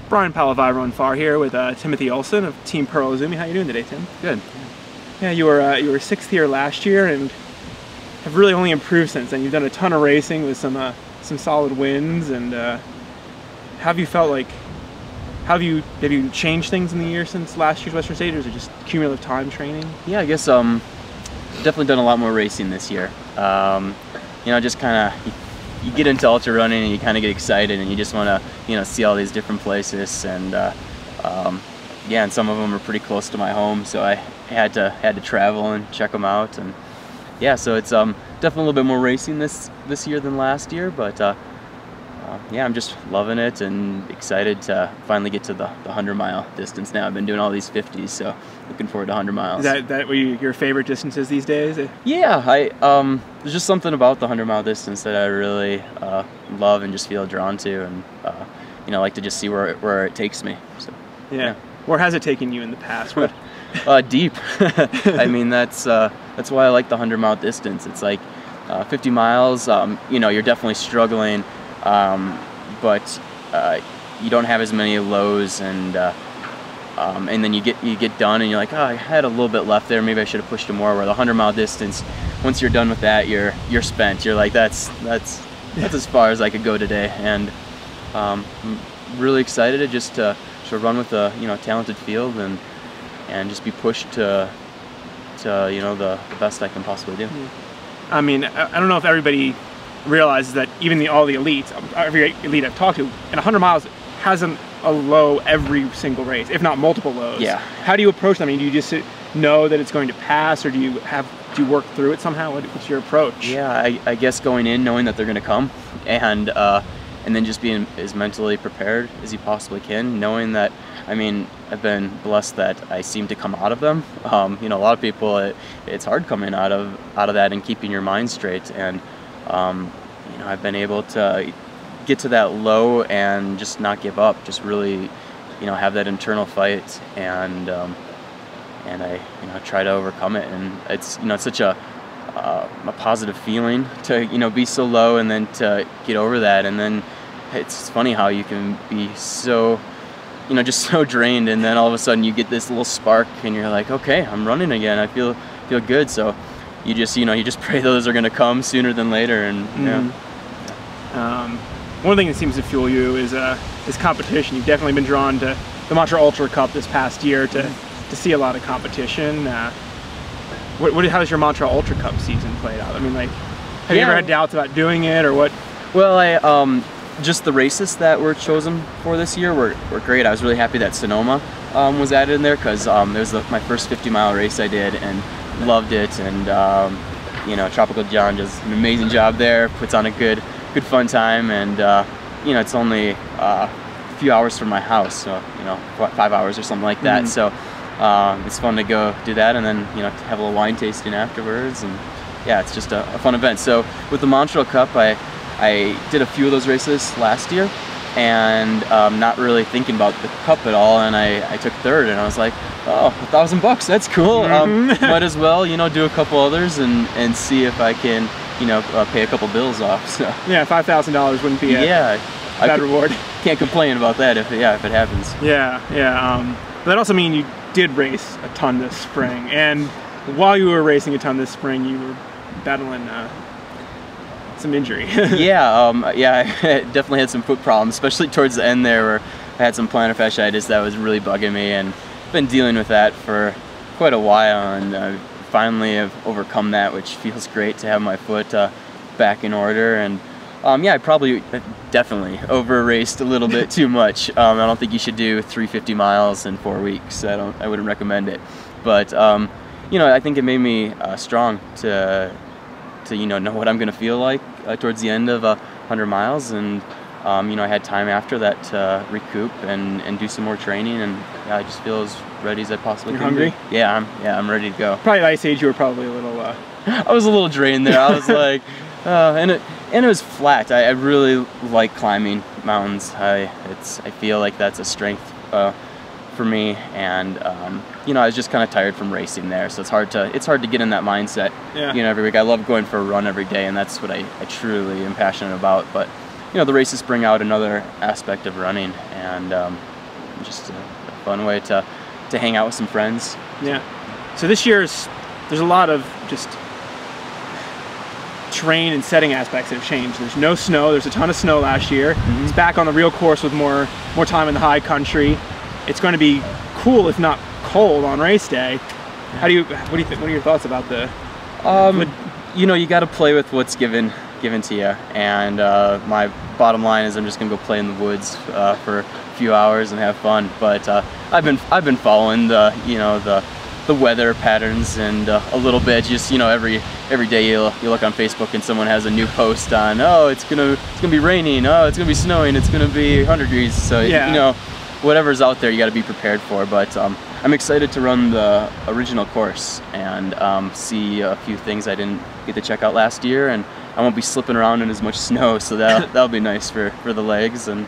Brian Palavai Far here with Timothy Olson of Team Pearl Zumi. How you doing today, Tim? Good. Yeah, you were sixth here last year and have really only improved since then. You've done a ton of racing with some solid wins, and have you felt like have you changed things in the year since last year's Western States, or is it just cumulative time training? Yeah, I guess definitely done a lot more racing this year. You know, just kind of you get into ultra running and you kind of get excited and you just want to see all these different places, and yeah, and some of them are pretty close to my home, so I had to travel and check them out, and yeah, so it's definitely a little bit more racing this year than last year, but yeah, I'm just loving it and excited to finally get to the 100-mile distance now. I've been doing all these 50s, so looking forward to 100 miles. Is that your favorite distances these days? Yeah, there's just something about the 100-mile distance that I really love and just feel drawn to, and I like to just see where it takes me. So yeah. Where has it taken you in the past? What? Deep. I mean, that's why I like the 100-mile distance. It's like 50 miles. You're definitely struggling, but you don't have as many lows, and then you get done and you're like, oh, I had a little bit left there. Maybe I should have pushed it more. Where the 100-mile distance, once you're done with that, you're spent. You're like, that's as far as I could go today, and I'm really excited to just to run with a talented field and just be pushed to the best I can possibly do. I mean, I don't know if everybody realizes that even all the elites, every elite I've talked to, in 100 miles has a low every single race, if not multiple lows. Yeah. How do you approach them? I mean, do you just know that it's going to pass, or do you work through it somehow? What's your approach? Yeah, I guess going in knowing that they're going to come, and then just being as mentally prepared as you possibly can, knowing that, I mean, I've been blessed that I seem to come out of them. A lot of people, it's hard coming out of that and keeping your mind straight, and I've been able to get to that low and just not give up, just really have that internal fight, and I try to overcome it, and it's it's such a positive feeling to be so low and then to get over that, and then it's funny how you can be so just so drained, and then all of a sudden you get this little spark and you're like, okay, I'm running again, I feel good. So you just pray those are going to come sooner than later, and one thing that seems to fuel you is competition. You've definitely been drawn to the Montreal Ultra Cup this past year to see a lot of competition. How's your Montreal Ultra Cup season played out? I mean, like, have you ever had doubts about doing it, or what? Well, just the races that were chosen for this year were great. I was really happy that Sonoma was added in there, because it was my first 50-mile race I did and loved it, and Tropical John does an amazing job there, puts on a good fun time, and it's only a few hours from my house, so 5 hours or something like that. So it's fun to go do that, and then have a little wine tasting afterwards, and yeah, it's just a fun event. So with the Montreal Cup, I did a few of those races last year, and not really thinking about the cup at all, and I took third, and I was like, oh, $1,000, that's cool. Might as well do a couple others and see if I can pay a couple bills off. So yeah, $5,000 wouldn't be a bad reward. Can't complain about that if it happens. Yeah. But that also means you did race a ton this spring, and while you were racing a ton this spring, you were battling some injury. Yeah, I definitely had some foot problems, especially towards the end there, where I had some plantar fasciitis that was really bugging me, and been dealing with that for quite a while, and finally have overcome that, which feels great to have my foot back in order. And yeah, I probably definitely over raced a little bit too much. I don't think you should do 350 miles in 4 weeks. I wouldn't recommend it, but I think it made me strong to know what I'm going to feel like towards the end of 100 miles, and I had time after that to recoup and do some more training, and yeah, I just feel as ready as I possibly can. Hungry? Be. Yeah, I'm ready to go. Probably at Ice Age, you were probably a little. I was a little drained there. I was like, and it was flat. I really like climbing mountains. I feel like that's a strength for me, and I was just kind of tired from racing there, so it's hard to get in that mindset. Yeah. Every week. I love going for a run every day, and that's what I truly am passionate about. But the races bring out another aspect of running, and just a fun way to hang out with some friends. Yeah. So this year's, there's a lot of just terrain and setting aspects that have changed. There's no snow. There's a ton of snow last year. It's back on the real course with more time in the high country. It's going to be cool, if not cold, on race day. What do you think? What are your thoughts about the? You know, you got to play with what's given to you, and my bottom line is I'm just gonna go play in the woods for a few hours and have fun. But I've been following the weather patterns and a little bit, just every day you look on Facebook and someone has a new post on, oh, it's gonna be raining, oh, it's gonna be snowing, it's gonna be 100 degrees. So whatever's out there, you got to be prepared for. But I'm excited to run the original course and see a few things I didn't get to check out last year, and I won't be slipping around in as much snow, so that'll be nice for the legs. And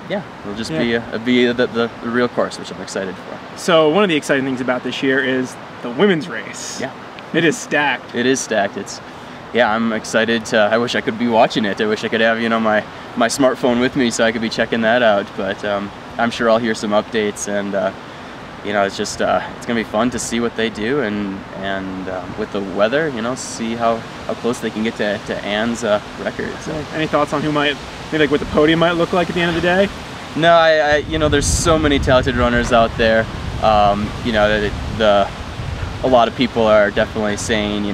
yeah, it'll just be the real course, which I'm excited for. So one of the exciting things about this year is the women's race. Yeah, it is stacked. It is stacked. I'm excited to. I wish I could be watching it. I wish I could have my smartphone with me so I could be checking that out. But I'm sure I'll hear some updates, and it's just it's gonna be fun to see what they do, and with the weather, see how close they can get to Anne's record. So. Any thoughts on who might, maybe like what the podium might look like at the end of the day? No, I there's so many talented runners out there. A lot of people are definitely saying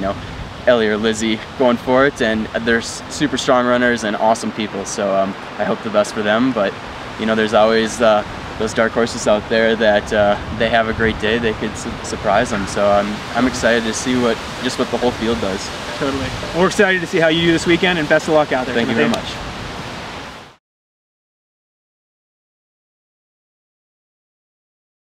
Ellie or Lizzie going for it, and they're super strong runners and awesome people. So I hope the best for them. But there's always those dark horses out there that they have a great day, they could surprise them. So I'm excited to see what the whole field does. Totally. We're excited to see how you do this weekend, and best of luck out there. Thank you very much.